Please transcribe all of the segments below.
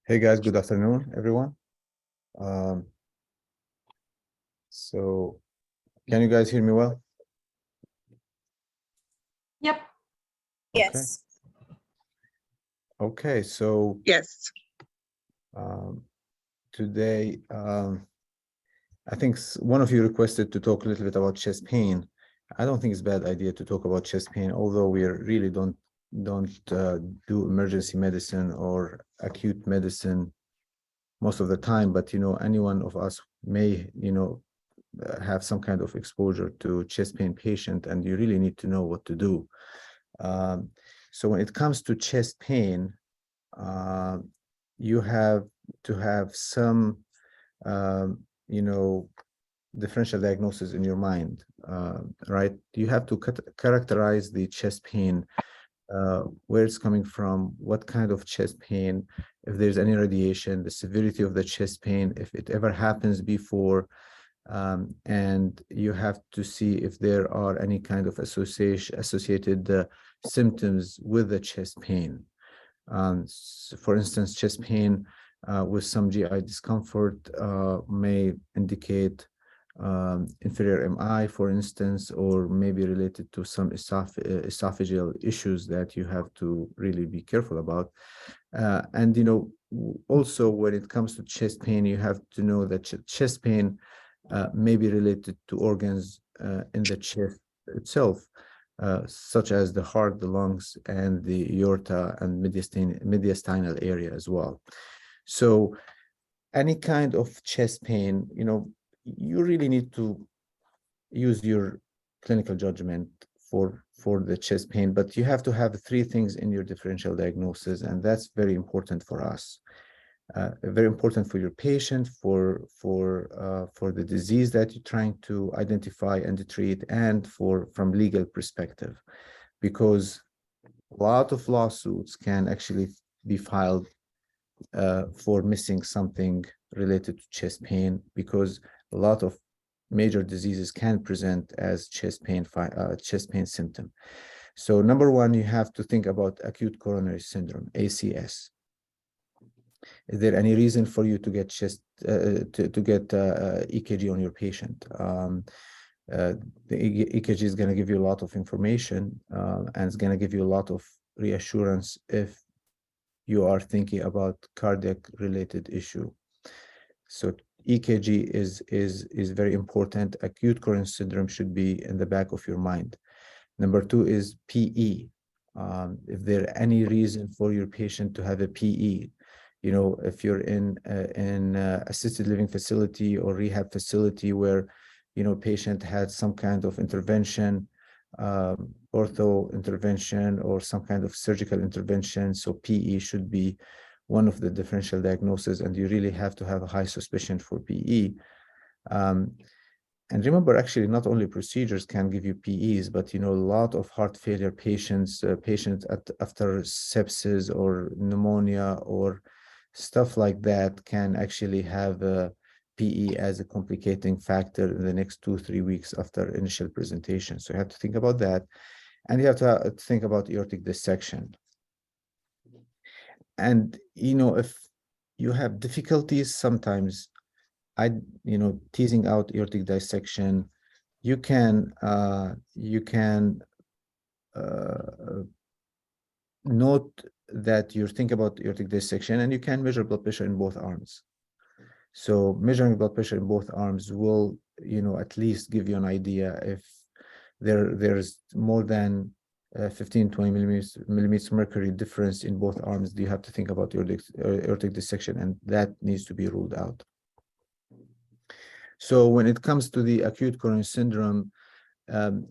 Hey guys, good afternoon, everyone. Um, so can you guys hear me well? Yep. Okay. Yes. Okay, so Yes. um, today, I think one of you requested to talk a little bit about chest pain. I don't think it's a bad idea to talk about chest pain, although we really don't do emergency medicine or acute medicine most of the time. But any one of us may have some kind of exposure to chest pain patient, and you really need to know what to do. So when it comes to chest pain, uh, you have to have some, differential diagnosis in your mind, right? You have to characterize the chest pain, where it's coming from, what kind of chest pain, if there's any radiation, the severity of the chest pain, if it ever happens before, and you have to see if there are any kind of associated symptoms with the chest pain. For instance, chest pain with some GI discomfort may indicate inferior MI, for instance, or maybe related to some esophageal issues that you have to really be careful about. And also when it comes to chest pain, you have to know that chest pain may be related to organs in the chest itself, such as the heart, the lungs, and the aorta and mediastinal area as well. So any kind of chest pain, you really need to use your clinical judgment for the chest pain, but you have to have three things in your differential diagnosis, and that's very important for us. Very important for your patient, for the disease that you're trying to identify and treat, and from legal perspective, because a lot of lawsuits can actually be filed for missing something related to chest pain, because a lot of major diseases can present as chest pain symptom. So number one, you have to think about acute coronary syndrome, ACS. Is there any reason for you to get EKG on your patient? The EKG is going to give you a lot of information, and it's going to give you a lot of reassurance if you are thinking about cardiac related issue. So EKG is very important. Acute coronary syndrome should be in the back of your mind. Number two is PE. If there any reason for your patient to have a PE, if you're in assisted living facility or rehab facility where, patient had some kind of intervention, ortho intervention or some kind of surgical intervention. So PE should be one of the differential diagnoses, and you really have to have a high suspicion for PE. And remember, actually, not only procedures can give you PEs, but, a lot of heart failure patients, after sepsis or pneumonia or stuff like that can actually have a PE as a complicating factor in the next 2-3 weeks after initial presentation. So you have to think about that. And you have to think about aortic dissection. And, if you have difficulties sometimes, teasing out aortic dissection, you can note that you're thinking about aortic dissection, and you can measure blood pressure in both arms. So measuring blood pressure in both arms will, at least give you an idea if there's more than 15-20 millimeters mercury difference in both arms. You have to think about aortic dissection, and that needs to be ruled out. So when it comes to the acute coronary syndrome,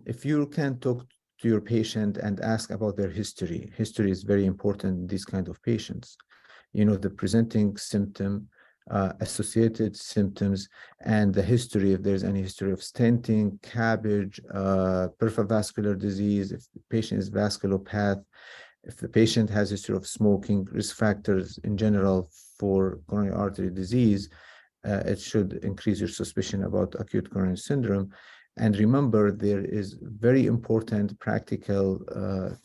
if you can talk to your patient and ask about their history is very important in these kind of patients. The presenting symptom, associated symptoms, and the history, if there's any history of stenting, CABG, peripheral vascular disease, if the patient is vasculopath, if the patient has a history of smoking, risk factors in general for coronary artery disease, it should increase your suspicion about acute coronary syndrome. And remember, there is very important practical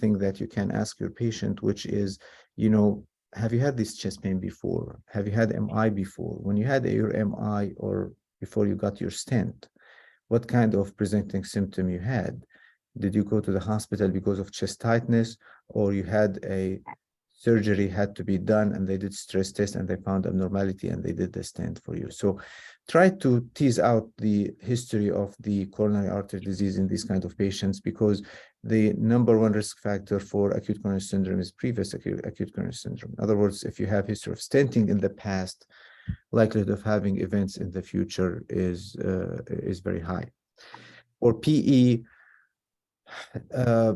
thing that you can ask your patient, which is, have you had this chest pain before? Have you had MI before? When you had your MI or before you got your stent, what kind of presenting symptom you had? Did you go to the hospital because of chest tightness, or you had a surgery had to be done and they did stress test and they found abnormality and they did the stent for you? So try to tease out the history of the coronary artery disease in these kind of patients, because the number one risk factor for acute coronary syndrome is previous acute coronary syndrome. In other words, if you have history of stenting in the past, likelihood of having events in the future is very high. For PE, uh,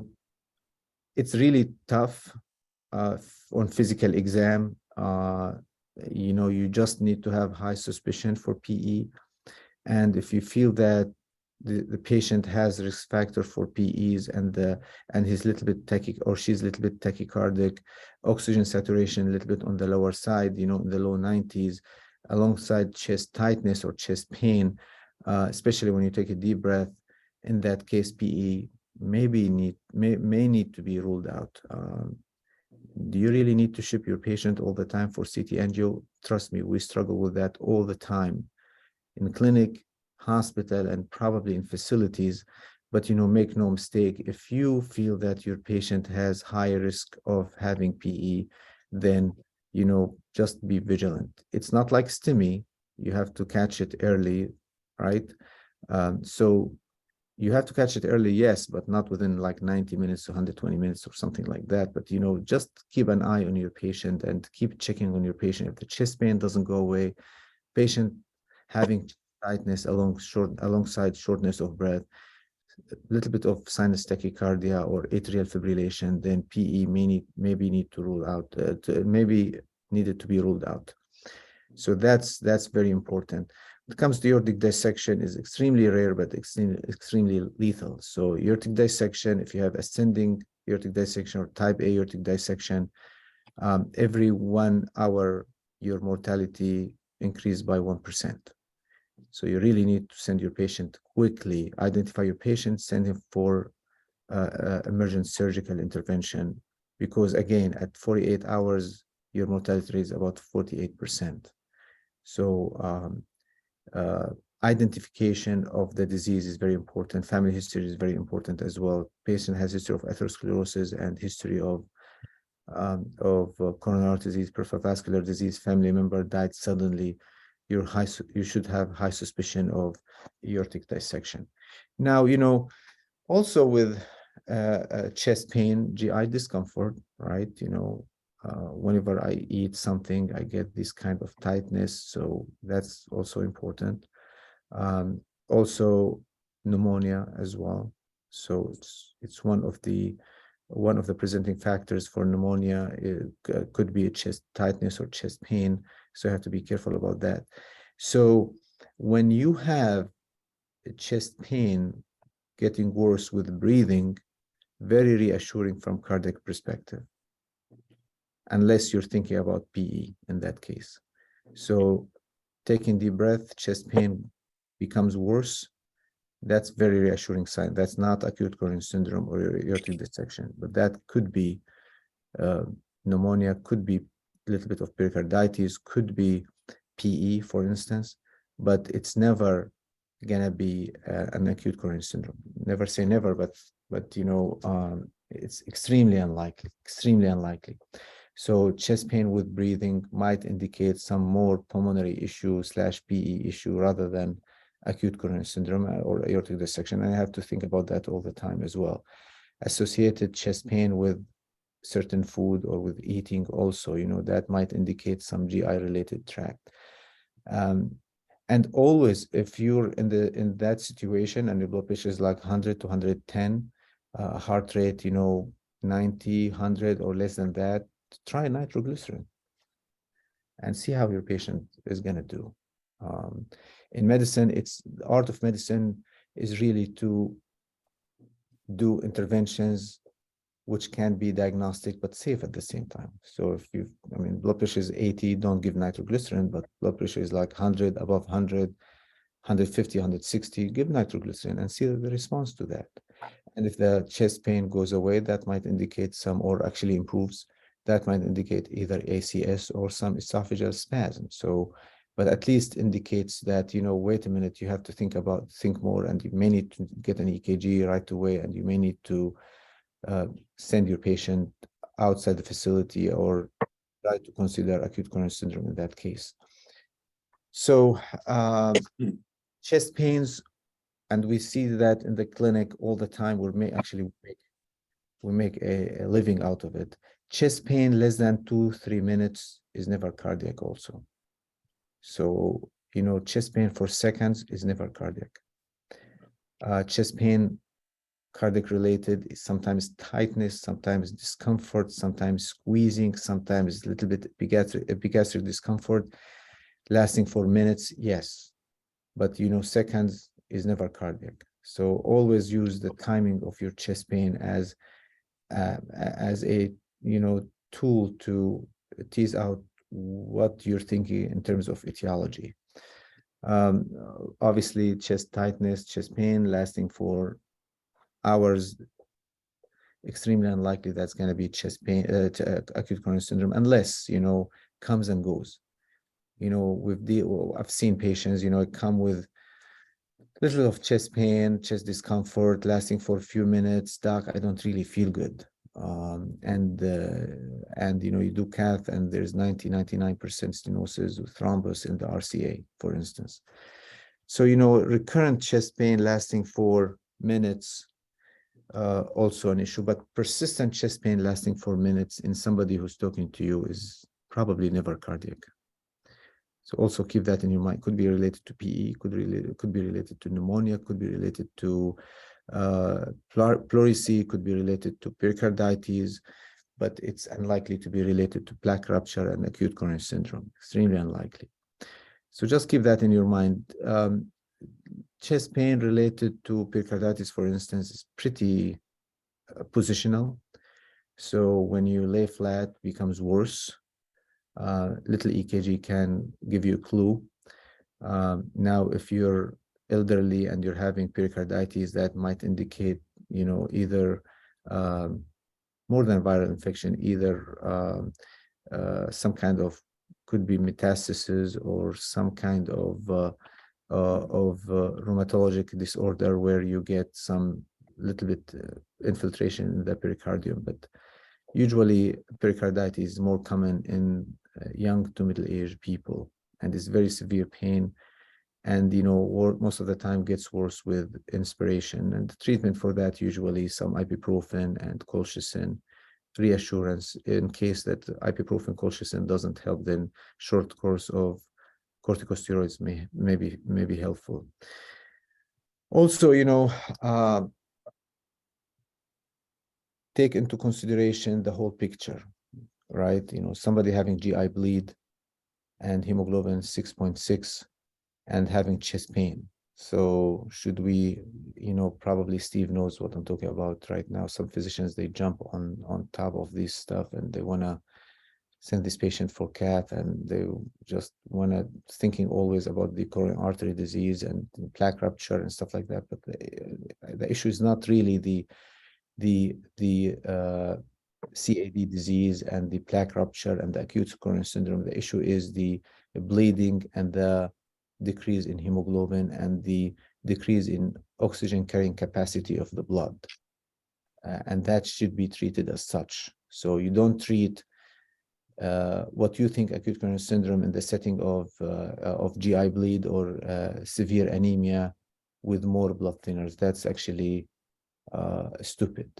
it's really tough on physical exam. You just need to have high suspicion for PE. And if you feel that the patient has risk factor for PEs and he's a little bit or she's a little bit tachycardic, oxygen saturation a little bit on the lower side, in the low 90s, alongside chest tightness or chest pain, especially when you take a deep breath, in that case, PE may need to be ruled out. Do you really need to ship your patient all the time for CT angio? Trust me, we struggle with that all the time in clinic, hospital, and probably in facilities. But make no mistake, if you feel that your patient has high risk of having PE, then just be vigilant. It's not like STEMI. You have to catch it early, right? So you have to catch it early, yes, but not within like 90 minutes to 120 minutes or something like that. But just keep an eye on your patient and keep checking on your patient. If the chest pain doesn't go away, patient having tightness alongside shortness of breath, a little bit of sinus tachycardia or atrial fibrillation, then PE maybe need to rule out, maybe needed to be ruled out. So that's very important. When it comes to aortic dissection, is extremely rare, but extremely lethal. So aortic dissection, if you have ascending aortic dissection or type A aortic dissection, every 1 hour, your mortality increased by 1%. So you really need to send your patient quickly, identify your patient, send him for emergent surgical intervention, because again, at 48 hours, your mortality rate is about 48%. So identification of the disease is very important. Family history is very important as well. Patient has history of atherosclerosis and history of coronary disease, peripheral vascular disease, family member died suddenly, you should have high suspicion of aortic dissection. Now, also with chest pain, GI discomfort, right? Whenever I eat something, I get this kind of tightness. So that's also important. Also pneumonia as well. So it's one of the presenting factors for pneumonia. It could be a chest tightness or chest pain. So you have to be careful about that. So when you have a chest pain getting worse with breathing, very reassuring from cardiac perspective, unless you're thinking about PE in that case. So taking deep breath, chest pain becomes worse. That's very reassuring sign. That's not acute coronary syndrome or aortic dissection, but that could be pneumonia, could be a little bit of pericarditis, could be PE, for instance, but it's never gonna be an acute coronary syndrome. Never say never, but it's extremely unlikely, extremely unlikely. So chest pain with breathing might indicate some more pulmonary issue / PE issue rather than acute coronary syndrome or aortic dissection. And I have to think about that all the time as well. Associated chest pain with certain food or with eating also, that might indicate some GI related tract. And always, if you're in that situation and your blood pressure is like 100 to 110, heart rate, 90, 100 or less than that, try nitroglycerin and see how your patient is going to do. In medicine, the art of medicine is really to do interventions which can be diagnostic but safe at the same time. So if blood pressure is 80, don't give nitroglycerin, but blood pressure is like 100, above 100, 150, 160, give nitroglycerin and see the response to that. And if the chest pain goes away, that might indicate some, or actually improves, that might indicate either ACS or some esophageal spasm. So, but at least indicates that, wait a minute, you have to think more, and you may need to get an EKG right away, and you may need to send your patient outside the facility or try to consider acute coronary syndrome in that case. So chest pains, and we see that in the clinic all the time. We make a living out of it. Chest pain less than 2-3 minutes is never cardiac also. So, chest pain for seconds is never cardiac. Chest pain, cardiac related, is sometimes tightness, sometimes discomfort, sometimes squeezing, sometimes a little bit epigastric discomfort lasting for minutes, yes. But, seconds is never cardiac. So always use the timing of your chest pain as a tool to tease out what you're thinking in terms of etiology. Obviously, chest tightness, chest pain lasting for hours, extremely unlikely that's going to be chest pain, acute coronary syndrome, unless comes and goes. I've seen patients come with little of chest pain, chest discomfort lasting for a few minutes. Doc, I don't really feel good. And you do cath, and there's 99% stenosis with thrombus in the RCA, for instance. So recurrent chest pain lasting for minutes, also an issue. But persistent chest pain lasting for minutes in somebody who's talking to you is probably never cardiac. So also keep that in your mind. Could be related to PE, could be related to pneumonia, could be related to pleurisy, could be related to pericarditis, but it's unlikely to be related to plaque rupture and acute coronary syndrome. Extremely unlikely. So just keep that in your mind. Chest pain related to pericarditis, for instance, is pretty positional. So when you lay flat, it becomes worse. Little EKG can give you a clue. Now, if you're elderly and you're having pericarditis, that might indicate, either more than viral infection, either some kind of, could be metastasis or some kind of rheumatologic disorder where you get some little bit infiltration in the pericardium. But usually pericarditis is more common in young to middle-aged people, and it's very severe pain, and most of the time gets worse with inspiration. And the treatment for that usually some ibuprofen and colchicine, reassurance in case that ibuprofen, colchicine doesn't help, then short course of corticosteroids may be helpful. Also, take into consideration the whole picture, right? Somebody having GI bleed and hemoglobin 6.6 and having chest pain. So should we, probably Steve knows what I'm talking about right now. Some physicians, they jump on top of this stuff, and they want to send this patient for cath, and they just want to thinking always about the coronary artery disease and plaque rupture and stuff like that. But the issue is not really the CAD disease and the plaque rupture and the acute coronary syndrome. The issue is the bleeding and the decrease in hemoglobin and the decrease in oxygen carrying capacity of the blood. And that should be treated as such. So you don't treat what you think acute coronary syndrome in the setting of GI bleed or severe anemia with more blood thinners. That's actually stupid,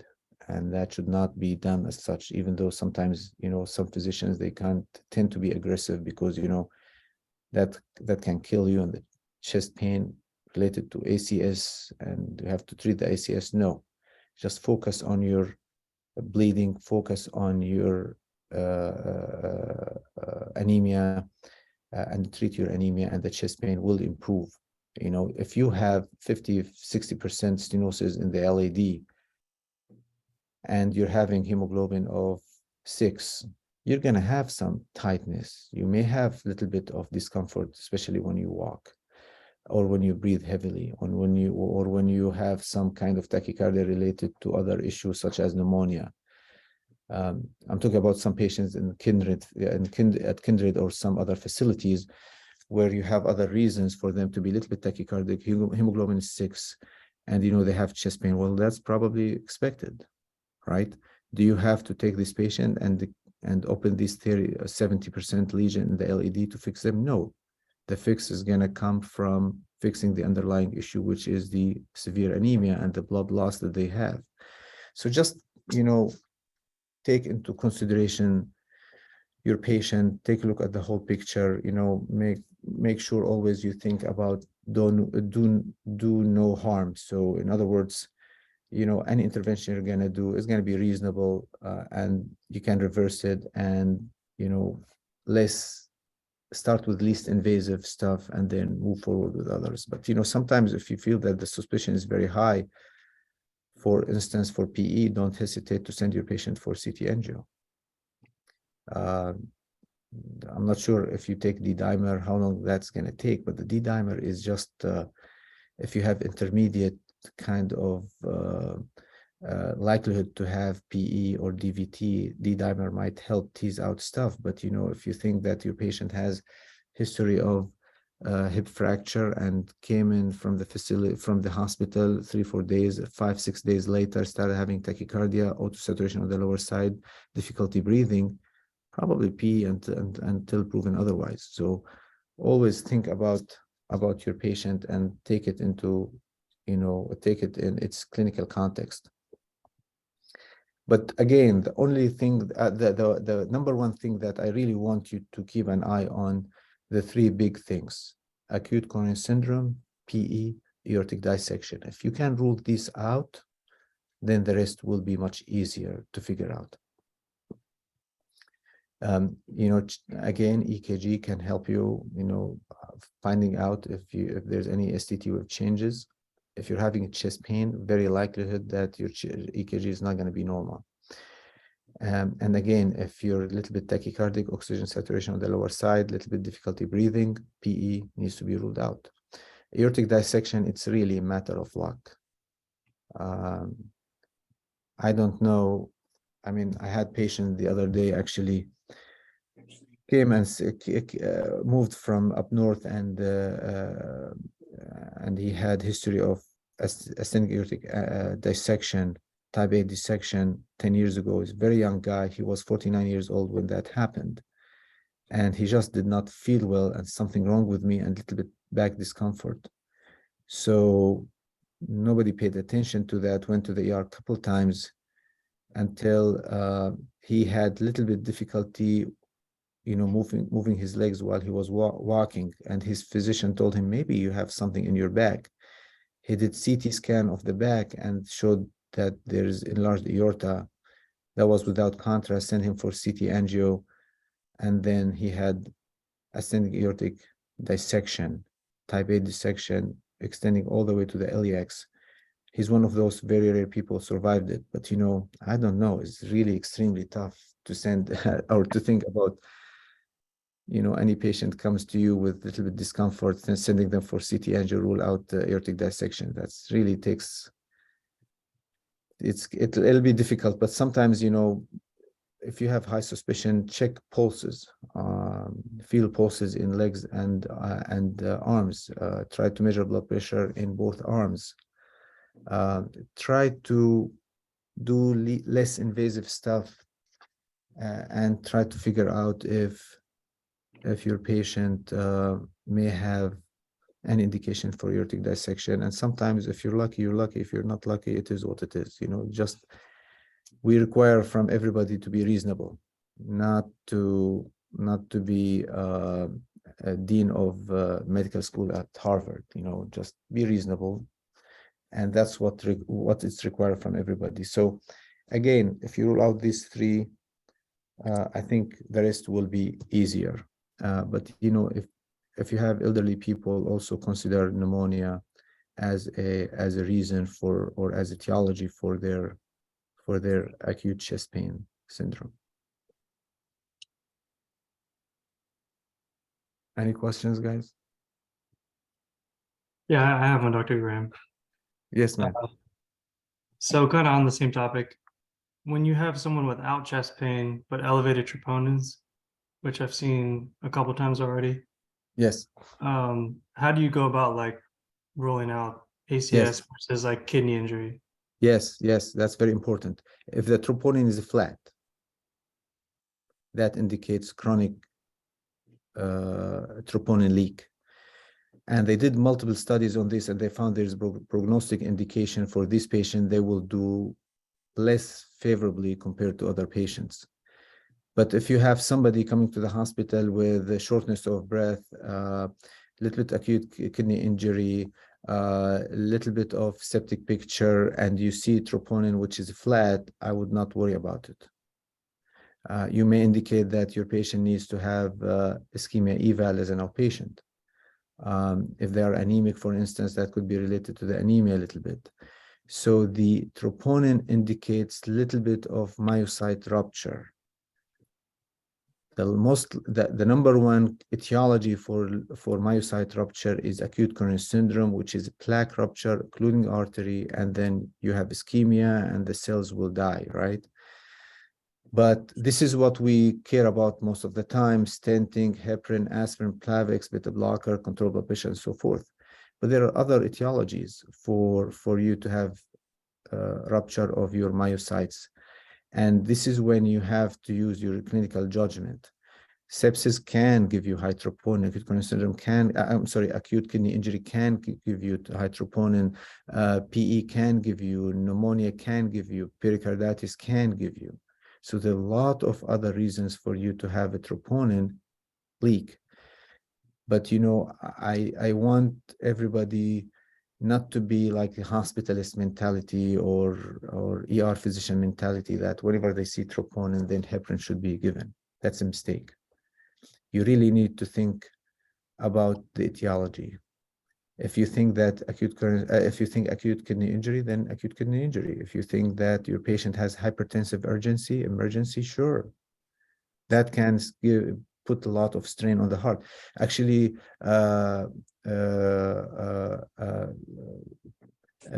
and that should not be done as such, even though sometimes some physicians, they can't tend to be aggressive because that can kill you. And the chest pain related to ACS, and you have to treat the ACS. No, just focus on your bleeding, focus on your anemia, and treat your anemia, and the chest pain will improve. If you have 50-60% stenosis in the LAD and you're having hemoglobin of 6, you're going to have some tightness. You may have a little bit of discomfort, especially when you walk or when you breathe heavily, or when you have some kind of tachycardia related to other issues such as pneumonia. I'm talking about some patients in Kindred, at Kindred or some other facilities where you have other reasons for them to be a little bit tachycardic, hemoglobin is 6, and they have chest pain. Well, that's probably expected, right? Do you have to take this patient and open this 70% lesion in the LED to fix them? No. The fix is going to come from fixing the underlying issue, which is the severe anemia and the blood loss that they have. So just, take into consideration your patient, take a look at the whole picture, make sure always you think about do no harm. So in other words, any intervention you're going to do is going to be reasonable, and you can reverse it, and less start with least invasive stuff and then move forward with others. But sometimes if you feel that the suspicion is very high, for instance, for PE, don't hesitate to send your patient for CT angio. I'm not sure if you take D-dimer, how long that's going to take, but the D-dimer is just, if you have intermediate kind of likelihood to have PE or DVT, D-dimer might help tease out stuff. But, if you think that your patient has history of hip fracture and came in from the facility, from the hospital 3-4 days, 5-6 days later, started having tachycardia, autosaturation on the lower side, difficulty breathing, probably PE until proven otherwise. So always think about your patient and take it into, take it in its clinical context. But again, the only thing, the number one thing that I really want you to keep an eye on, the 3 big things: acute coronary syndrome, PE, aortic dissection. If you can rule these out, then the rest will be much easier to figure out. Again, EKG can help you, finding out if there's any STT with changes. If you're having chest pain, very likelihood that your EKG is not going to be normal. And again, if you're a little bit tachycardic, oxygen saturation on the lower side, little bit difficulty breathing, PE needs to be ruled out. Aortic dissection, it's really a matter of luck. I don't know. I mean, I had patient the other day actually came and moved from up north, and he had history of ascending aortic dissection, type A dissection 10 years ago. He's a very young guy. He was 49 years old when that happened. And he just did not feel well, and something wrong with me, and a little bit back discomfort. So nobody paid attention to that, went to the ER a couple of times until he had a little bit difficulty, moving his legs while he was walking. And his physician told him, maybe you have something in your back. He did CT scan of the back and showed that there is enlarged aorta. That was without contrast, sent him for CT angio. And then he had ascending aortic dissection, type A dissection, extending all the way to the iliacs. He's one of those very rare people who survived it. But, I don't know. It's really extremely tough to send or to think about, any patient comes to you with a little bit discomfort and sending them for CT angio, rule out the aortic dissection. That's really takes, it'll be difficult. But sometimes, if you have high suspicion, check pulses, feel pulses in legs and arms. Try to measure blood pressure in both arms. Try to do less invasive stuff, and try to figure out if your patient may have an indication for aortic dissection. And sometimes if you're lucky, you're lucky. If you're not lucky, it is what it is. Just we require from everybody to be reasonable, not to be a dean of medical school at Harvard. Just be reasonable, and that's what is required from everybody. So again, if you rule out these 3, I think the rest will be easier. But if you have elderly people, also consider pneumonia as a reason for, or as etiology for their acute chest pain syndrome. Any questions, guys? Yeah, I have one, Dr. Graham. Yes, ma'am. So kind of on the same topic, when you have someone without chest pain but elevated troponins, which I've seen a couple times already, Yes, how do you go about like ruling out ACS yes, versus like kidney injury? yes, yes, that's very important. If the troponin is flat, that indicates chronic troponin leak. And they did multiple studies on this, and they found there's prognostic indication for this patient. They will do less favorably compared to other patients. But if you have somebody coming to the hospital with a shortness of breath, little bit acute kidney injury, a little bit of septic picture, and you see troponin which is flat, I would not worry about it. You may indicate that your patient needs to have ischemia eval as an outpatient. If they are anemic, for instance, that could be related to the anemia a little bit. So the troponin indicates a little bit of myocyte rupture. The number one etiology for myocyte rupture is acute coronary syndrome, which is plaque rupture, occluding artery, and then you have ischemia and the cells will die, right? But this is what we care about most of the time: stenting, heparin, aspirin, Plavix, beta blocker, control blood pressure, and so forth. But there are other etiologies for you to have rupture of your myocytes. And this is when you have to use your clinical judgment. Sepsis can give you high troponin. Acute coronary syndrome can, acute kidney injury can give you high troponin. PE can give you, pneumonia can give you, pericarditis can give you. So there are a lot of other reasons for you to have a troponin leak. But, I want everybody not to be like a hospitalist mentality or ER physician mentality that whenever they see troponin, then heparin should be given. That's a mistake. You really need to think about the etiology. If you think that acute kidney injury, then acute kidney injury. If you think that your patient has hypertensive emergency, sure, that can put a lot of strain on the heart. Actually,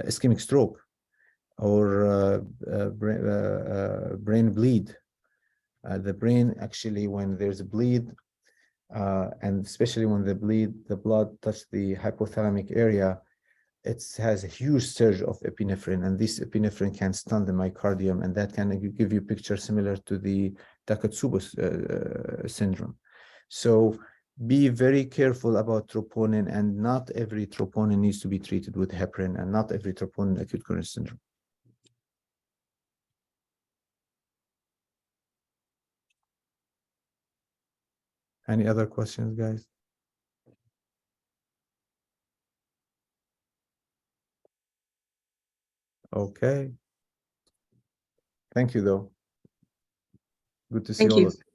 ischemic stroke or brain bleed. The brain actually, when there's a bleed, and especially when the blood touches the hypothalamic area, it has a huge surge of epinephrine, and this epinephrine can stun the myocardium, and that can give you a picture similar to the Takotsubo syndrome. So be very careful about troponin, and not every troponin needs to be treated with heparin, and not every troponin acute coronary syndrome. Any other questions, guys? Okay. Thank you, though. Good to see Thank all you. of you.